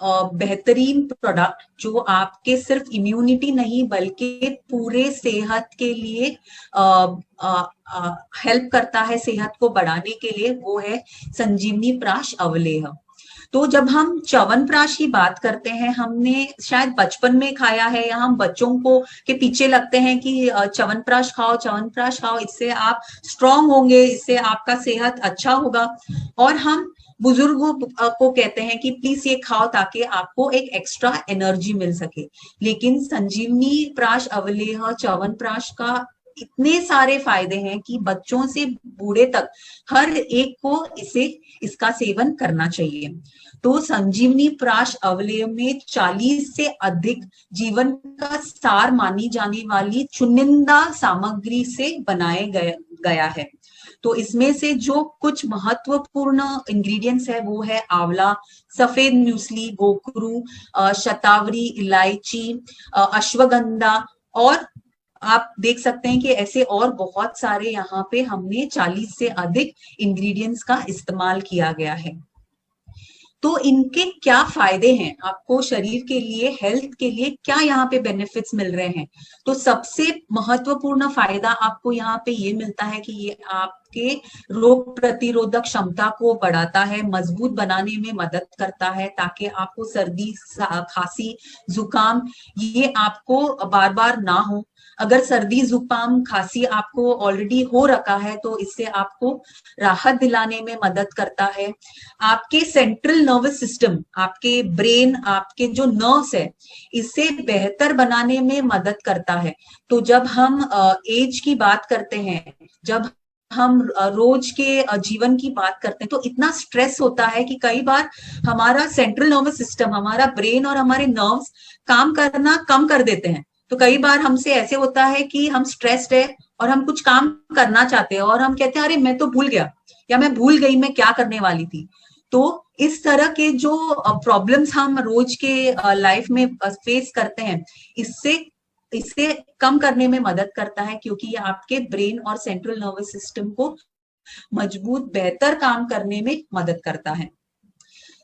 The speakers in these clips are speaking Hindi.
बेहतरीन प्रोडक्ट जो आपके सिर्फ इम्यूनिटी नहीं बल्कि पूरे सेहत के लिए हेल्प करता है, सेहत को बढ़ाने के लिए, वो है संजीवनी प्राश अवलेह। तो जब हम च्यवनप्राश की बात करते हैं, हमने शायद बचपन में खाया है या हम बच्चों को के पीछे लगते हैं कि च्यवनप्राश खाओ, च्यवनप्राश खाओ, इससे आप स्ट्रांग होंगे, इससे आपका सेहत अच्छा होगा। और हम बुजुर्गों को कहते हैं कि प्लीज ये खाओ ताकि आपको एक एक्स्ट्रा एनर्जी मिल सके। लेकिन संजीवनी प्राश अवलेह च्यवनप्राश का इतने सारे फायदे हैं कि बच्चों से बूढ़े तक हर एक को इसका सेवन करना चाहिए। तो संजीवनी प्राश अवलेह में 40 से अधिक जीवन का सार मानी जाने वाली चुनिंदा सामग्री से बनाए गया है। तो इसमें से जो कुछ महत्वपूर्ण इंग्रेडिएंट्स है वो है आंवला, सफेद म्यूसली, गोखरू, शतावरी, इलायची, अश्वगंधा, और आप देख सकते हैं कि ऐसे और बहुत सारे यहाँ पे हमने 40 से अधिक इंग्रेडिएंट्स का इस्तेमाल किया गया है। तो इनके क्या फायदे हैं आपको शरीर के लिए, हेल्थ के लिए क्या यहाँ पे बेनिफिट्स मिल रहे हैं? तो सबसे महत्वपूर्ण फायदा आपको यहाँ पे ये मिलता है कि ये आपके रोग प्रतिरोधक क्षमता को बढ़ाता है, मजबूत बनाने में मदद करता है, ताकि आपको सर्दी, खांसी, जुकाम ये आपको बार बार ना हो। अगर सर्दी, जुकाम, खांसी आपको ऑलरेडी हो रखा है तो इससे आपको राहत दिलाने में मदद करता है। आपके सेंट्रल नर्वस सिस्टम, आपके ब्रेन, आपके जो नर्व्स है, इसे बेहतर बनाने में मदद करता है। तो जब हम एज की बात करते हैं, जब हम रोज के जीवन की बात करते हैं, तो इतना स्ट्रेस होता है कि कई बार हमारा सेंट्रल नर्वस सिस्टम, हमारा ब्रेन और हमारे नर्व्स काम करना कम कर देते हैं। तो कई बार हमसे ऐसे होता है कि हम स्ट्रेस्ड है और हम कुछ काम करना चाहते हैं और हम कहते हैं अरे मैं तो भूल गया, या मैं भूल गई मैं क्या करने वाली थी। तो इस तरह के जो प्रॉब्लम्स हम रोज के लाइफ में फेस करते हैं, इससे कम करने में मदद करता है, क्योंकि ये आपके ब्रेन और सेंट्रल नर्वस सिस्टम को मजबूत, बेहतर काम करने में मदद करता है।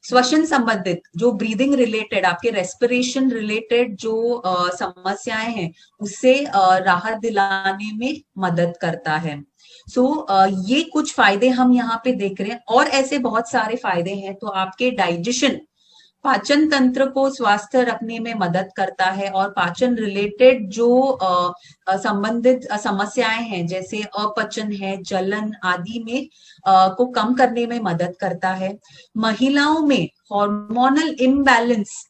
श्वसन संबंधित जो ब्रीदिंग रिलेटेड, आपके रेस्पिरेशन रिलेटेड जो समस्याएं हैं, उससे राहत दिलाने में मदद करता है। ये कुछ फायदे हम यहाँ पे देख रहे हैं, और ऐसे बहुत सारे फायदे हैं। तो आपके डाइजेशन, पाचन तंत्र को स्वस्थ रखने में मदद करता है, और पाचन रिलेटेड जो संबंधित समस्याएं हैं जैसे अपचन है, जलन आदि में को कम करने में मदद करता है। महिलाओं में हार्मोनल इम्बैलेंस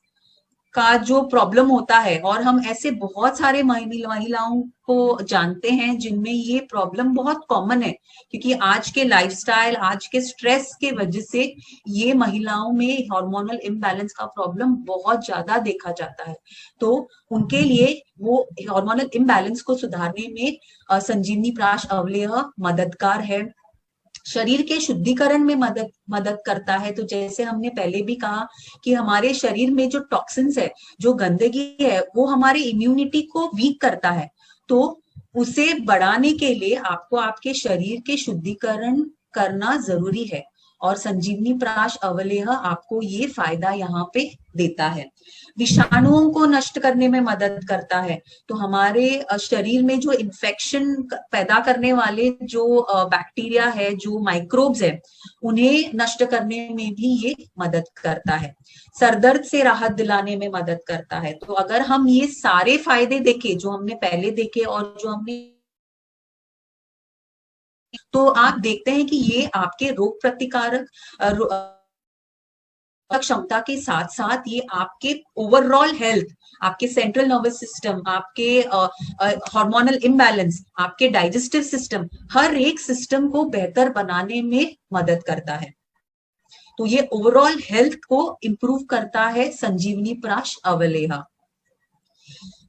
का जो प्रॉब्लम होता है, और हम ऐसे बहुत सारे महिलाओं को जानते हैं जिनमें ये प्रॉब्लम बहुत कॉमन है, क्योंकि आज के लाइफस्टाइल, आज के स्ट्रेस के वजह से ये महिलाओं में हार्मोनल इम्बैलेंस का प्रॉब्लम बहुत ज्यादा देखा जाता है। तो उनके लिए वो हार्मोनल इम्बैलेंस को सुधारने में संजीवनी प्राश अवलेह मददगार है। शरीर के शुद्धिकरण में मदद करता है। तो जैसे हमने पहले भी कहा कि हमारे शरीर में जो टॉक्सिन्स है, जो गंदगी है, वो हमारे इम्यूनिटी को वीक करता है। तो उसे बढ़ाने के लिए आपको आपके शरीर के शुद्धिकरण करना जरूरी है, और संजीवनी प्राश अवलेह आपको ये फायदा यहाँ पे देता है। विषाणुओं को नष्ट करने में मदद करता है। तो हमारे शरीर में जो इन्फेक्शन पैदा करने वाले जो बैक्टीरिया है, जो माइक्रोब्स है, उन्हें नष्ट करने में भी ये मदद करता है। सरदर्द से राहत दिलाने में मदद करता है। तो अगर हम ये सारे फायदे देखें जो हमने पहले देखे और जो हमने, तो आप देखते हैं कि ये आपके रोग प्रतिकारक क्षमता के साथ साथ ये आपके ओवरऑल हेल्थ, आपके सेंट्रल नर्वस सिस्टम, आपके हार्मोनल इम्बैलेंस, आपके डाइजेस्टिव सिस्टम, हर एक सिस्टम को बेहतर बनाने में मदद करता है। तो ये ओवरऑल हेल्थ को इंप्रूव करता है संजीवनी प्राश अवलेह।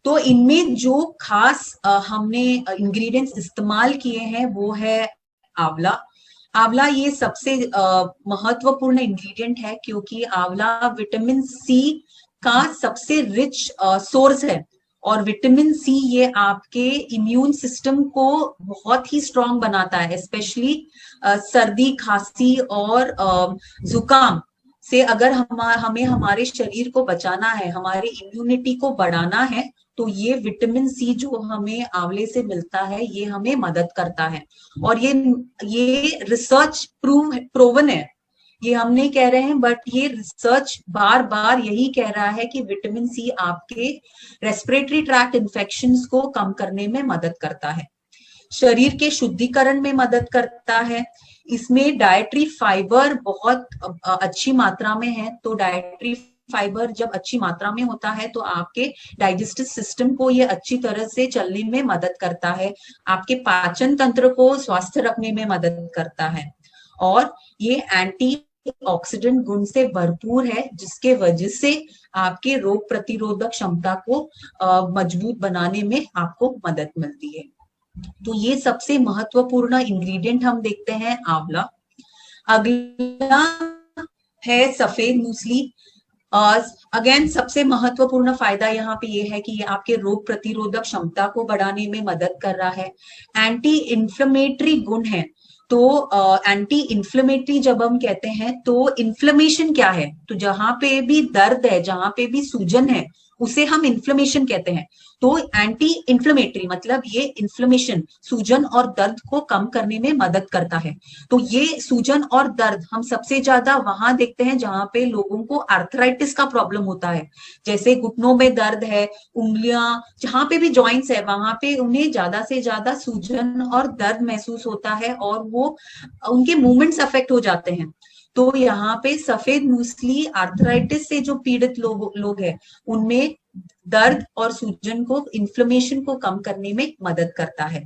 तो इनमें जो खास हमने इंग्रेडिएंट्स इस्तेमाल किए हैं वो है आंवला। आंवला ये सबसे महत्वपूर्ण इंग्रेडिएंट है, क्योंकि आंवला विटामिन सी का सबसे रिच सोर्स है, और विटामिन सी ये आपके इम्यून सिस्टम को बहुत ही स्ट्रांग बनाता है, स्पेशली सर्दी, खांसी और जुकाम से अगर हमें हमारे शरीर को बचाना है, हमारी इम्यूनिटी को बढ़ाना है, तो ये विटामिन सी जो हमें आंवले से मिलता है ये हमें मदद करता है। और ये रिसर्च प्रूवन है, ये हम नहीं कह रहे हैं, बट ये रिसर्च बार बार यही कह रहा है कि विटामिन सी आपके रेस्पिरेटरी ट्रैक्ट इन्फेक्शंस को कम करने में मदद करता है, शरीर के शुद्धिकरण में मदद करता है। इसमें डाइटरी फाइबर बहुत अच्छी मात्रा में है, तो डाइटरी फाइबर जब अच्छी मात्रा में होता है तो आपके डाइजेस्टिव सिस्टम को ये अच्छी तरह से चलने में मदद करता है, आपके पाचन तंत्र को स्वस्थ रखने में मदद करता है, और ये एंटी ऑक्सीडेंट गुण से भरपूर है, जिसके वजह से आपके रोग प्रतिरोधक क्षमता को मजबूत बनाने में आपको मदद मिलती है। तो ये सबसे महत्वपूर्ण इंग्रेडिएंट हम देखते हैं आंवला। अगला है सफेद मूसली। अगेन सबसे महत्वपूर्ण फायदा यहाँ पे ये है कि ये आपके रोग प्रतिरोधक क्षमता को बढ़ाने में मदद कर रहा है, एंटी इन्फ्लेमेटरी गुण है। तो एंटी इन्फ्लेमेटरी जब हम कहते हैं तो इन्फ्लेमेशन क्या है, तो जहां पे भी दर्द है, जहां पे भी सूजन है, उसे हम इन्फ्लेमेशन कहते हैं। तो एंटी इन्फ्लेमेटरी मतलब ये इन्फ्लेमेशन, सूजन और दर्द को कम करने में मदद करता है। तो ये सूजन और दर्द हम सबसे ज्यादा वहां देखते हैं जहां पे लोगों को आर्थराइटिस का प्रॉब्लम होता है, जैसे घुटनों में दर्द है, उंगलियां, जहां पे भी जॉइंट्स है वहां पे उन्हें ज्यादा से ज्यादा सूजन और दर्द महसूस होता है और वो उनके मूवमेंट्स अफेक्ट हो जाते हैं। तो यहाँ पे सफेद मूसली आर्थराइटिस से जो पीड़ित लोग हैं उनमें दर्द और सूजन को, इन्फ्लेमेशन को कम करने में मदद करता है,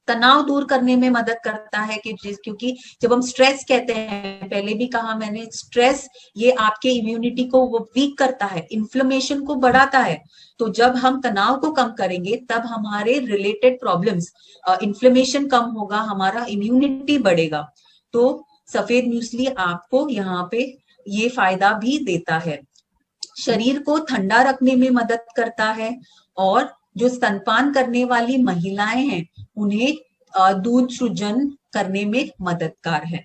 तनाव दूर करने में मदद करता है क्योंकि जब हम स्ट्रेस कहते हैं, पहले भी कहा मैंने, स्ट्रेस ये आपके इम्यूनिटी को वो वीक करता है, इन्फ्लेमेशन को बढ़ाता है। तो जब हम तनाव को कम करेंगे तब हमारे रिलेटेड प्रॉब्लम्स, इन्फ्लेमेशन कम होगा, हमारा इम्यूनिटी बढ़ेगा। तो सफेद मूसली आपको यहाँ पे ये फायदा भी देता है, शरीर को ठंडा रखने में मदद करता है, और जो स्तनपान करने वाली महिलाएं हैं उन्हें दूध सृजन करने में मददगार है।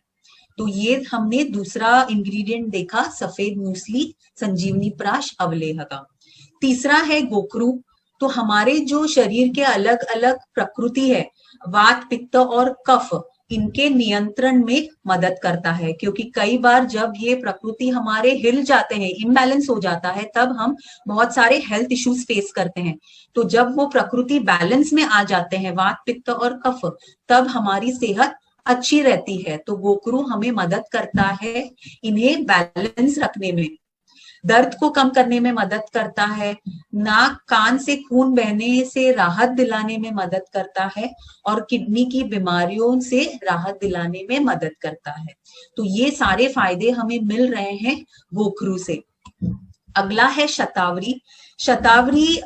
तो ये हमने दूसरा इंग्रेडिएंट देखा सफेद मूसली संजीवनी प्राश अवलेह का। तीसरा है गोखरू। तो हमारे जो शरीर के अलग अलग प्रकृति है, वात, पित्त और कफ, इनके नियंत्रण में मदद करता है, क्योंकि कई बार जब ये प्रकृति हमारे हिल जाते हैं, इम्बैलेंस हो जाता है, तब हम बहुत सारे हेल्थ इश्यूज फेस करते हैं। तो जब वो प्रकृति बैलेंस में आ जाते हैं, वात, पित्त और कफ, तब हमारी सेहत अच्छी रहती है। तो गोखरू हमें मदद करता है इन्हें बैलेंस रखने में, दर्द को कम करने में मदद करता है, नाक कान से खून बहने से राहत दिलाने में मदद करता है, और किडनी की बीमारियों से राहत दिलाने में मदद करता है। तो ये सारे फायदे हमें मिल रहे हैं गोखरू से। अगला है शतावरी। शतावरी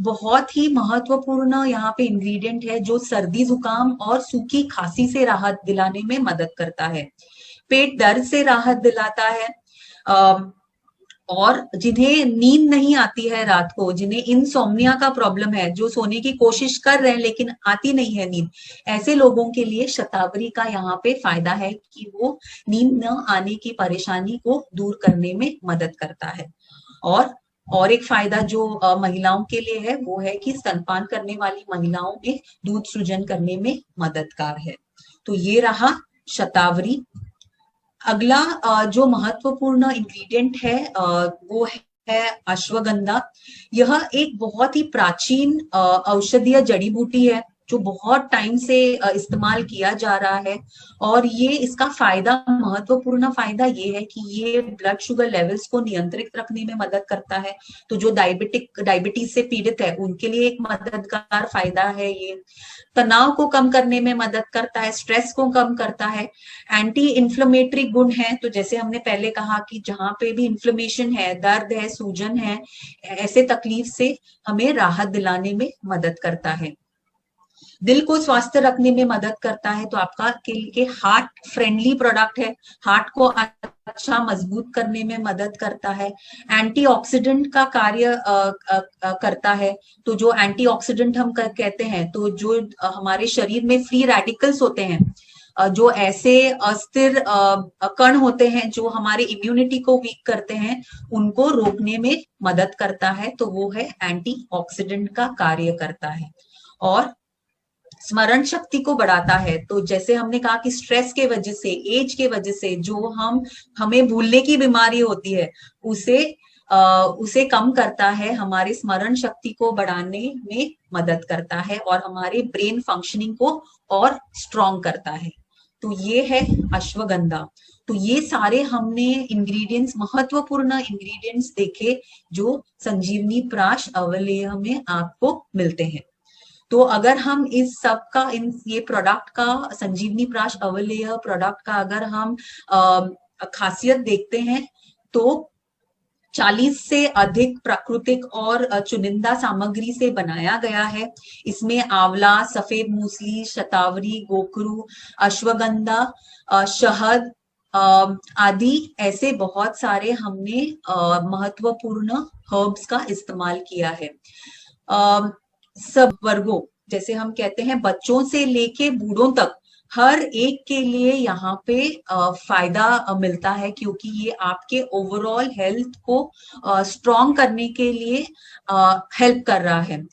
बहुत ही महत्वपूर्ण यहाँ पे इंग्रेडिएंट है जो सर्दी जुकाम और सूखी खांसी से राहत दिलाने में मदद करता है, पेट दर्द से राहत दिलाता है, और जिन्हें नींद नहीं आती है रात को, जिन्हें इंसोम्निया का प्रॉब्लम है, जो सोने की कोशिश कर रहे हैं लेकिन आती नहीं है नींद, ऐसे लोगों के लिए शतावरी का यहाँ पे फायदा है कि वो नींद न आने की परेशानी को दूर करने में मदद करता है। और एक फायदा जो महिलाओं के लिए है वो है कि स्तनपान करने वाली महिलाओं में दूध सृजन करने में मददगार है। तो ये रहा शतावरी। अगला जो महत्वपूर्ण इंग्रेडिएंट है वो है अश्वगंधा। यह एक बहुत ही प्राचीन औषधीय जड़ी बूटी है जो बहुत टाइम से इस्तेमाल किया जा रहा है, और ये इसका फायदा, महत्वपूर्ण फायदा ये है कि ये ब्लड शुगर लेवल्स को नियंत्रित रखने में मदद करता है। तो जो डायबिटीज से पीड़ित है उनके लिए एक मददगार फायदा है ये, तनाव को कम करने में मदद करता है, स्ट्रेस को कम करता है, एंटी इन्फ्लेमेटरी गुण है। तो जैसे हमने पहले कहा कि जहां पे भी इन्फ्लेमेशन है, दर्द है, सूजन है, ऐसे तकलीफ से हमें राहत दिलाने में मदद करता है, दिल को स्वस्थ रखने में मदद करता है। तो आपका के हार्ट फ्रेंडली प्रोडक्ट है, हार्ट को अच्छा मजबूत करने में मदद करता है, एंटीऑक्सीडेंट का कार्य करता है। तो जो एंटीऑक्सीडेंट हम कहते हैं, तो जो हमारे शरीर में फ्री रेडिकल्स होते हैं जो ऐसे अस्थिर कण होते हैं जो हमारे इम्यूनिटी को वीक करते हैं, उनको रोकने में मदद करता है। तो वो है एंटीऑक्सीडेंट का कार्य करता है। और स्मरण शक्ति को बढ़ाता है। तो जैसे हमने कहा कि स्ट्रेस के वजह से, एज के वजह से जो हमें भूलने की बीमारी होती है, उसे उसे कम करता है, हमारे स्मरण शक्ति को बढ़ाने में मदद करता है और हमारे ब्रेन फंक्शनिंग को और स्ट्रॉन्ग करता है। तो ये है अश्वगंधा। तो ये सारे हमने इंग्रेडिएंट्स, महत्वपूर्ण इंग्रेडिएंट्स देखे जो संजीवनी प्राश अवलेह में आपको मिलते हैं। तो अगर हम इस सब का, ये प्रोडक्ट का, संजीवनी प्राश अवलेह प्रोडक्ट का अगर हम खासियत देखते हैं, तो 40 से अधिक प्राकृतिक और चुनिंदा सामग्री से बनाया गया है। इसमें आंवला, सफेद मूसली, शतावरी, गोकरू, अश्वगंधा, शहद आदि ऐसे बहुत सारे हमने महत्वपूर्ण हर्ब्स का इस्तेमाल किया है। सब वर्गों, जैसे हम कहते हैं बच्चों से लेके बूढ़ों तक, हर एक के लिए यहाँ पे फायदा मिलता है, क्योंकि ये आपके ओवरऑल हेल्थ को स्ट्रॉन्ग करने के लिए हेल्प कर रहा है।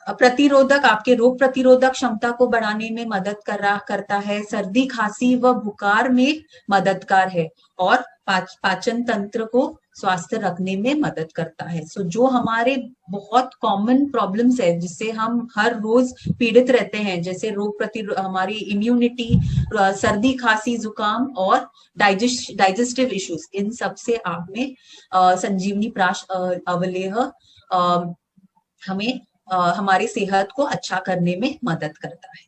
प्रतिरोधक, आपके रोग प्रतिरोधक क्षमता को बढ़ाने में मदद करता है। सर्दी, खांसी व बुखार में मददगार है और पाचन तंत्र को स्वस्थ रखने में मदद करता है। सो जो हमारे बहुत कॉमन प्रॉब्लम्स है जिससे हम हर रोज पीड़ित रहते हैं, जैसे हमारी इम्यूनिटी, सर्दी, खांसी, जुकाम और डाइजेस्टिव इश्यूज, इन सब से आप में संजीवनी प्राश अवलेह हमें हमारी सेहत को अच्छा करने में मदद करता है।